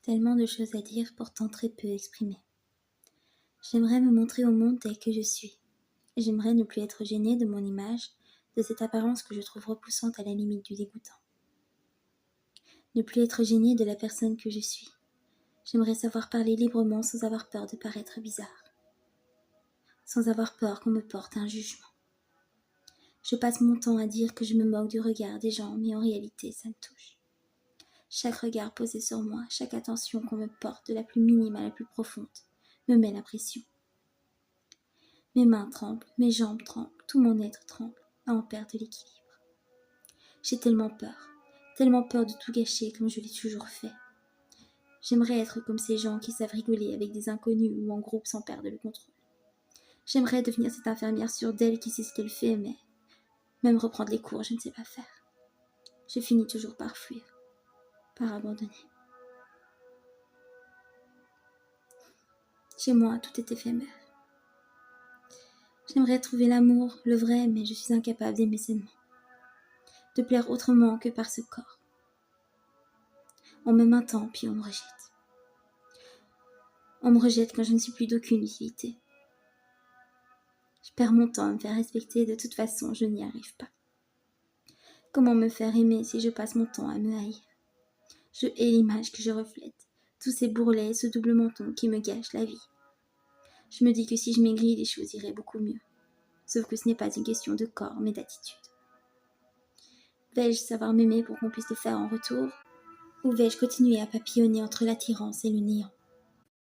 Tellement de choses à dire, pourtant très peu exprimées. J'aimerais me montrer au monde tel que je suis. J'aimerais ne plus être gênée de mon image, de cette apparence que je trouve repoussante à la limite du dégoûtant. Ne plus être gênée de la personne que je suis. J'aimerais savoir parler librement sans avoir peur de paraître bizarre. Sans avoir peur qu'on me porte un jugement. Je passe mon temps à dire que je me moque du regard des gens, mais en réalité, ça me touche. Chaque regard posé sur moi, chaque attention qu'on me porte, de la plus minime à la plus profonde, me met la pression. Mes mains tremblent, mes jambes tremblent, tout mon être tremble, à en perdre l'équilibre. J'ai tellement peur de tout gâcher comme je l'ai toujours fait. J'aimerais être comme ces gens qui savent rigoler avec des inconnus ou en groupe sans perdre le contrôle. J'aimerais devenir cette infirmière sûre d'elle qui sait ce qu'elle fait, mais même reprendre les cours, je ne sais pas faire. Je finis toujours par fuir, par abandonner. Chez moi, tout est éphémère. J'aimerais trouver l'amour, le vrai, mais je suis incapable d'aimer sainement. De plaire autrement que par ce corps. On m'aime un temps, puis on me rejette. On me rejette quand je ne suis plus d'aucune utilité. Je perds mon temps à me faire respecter, de toute façon, je n'y arrive pas. Comment me faire aimer si je passe mon temps à me haïr? Je hais l'image que je reflète, tous ces bourrelets, ce double menton qui me gâche la vie. Je me dis que si je maigris, les choses iraient beaucoup mieux. Sauf que ce n'est pas une question de corps, mais d'attitude. Vais-je savoir m'aimer pour qu'on puisse le faire en retour? Ou vais-je continuer à papillonner entre l'attirance et le néant?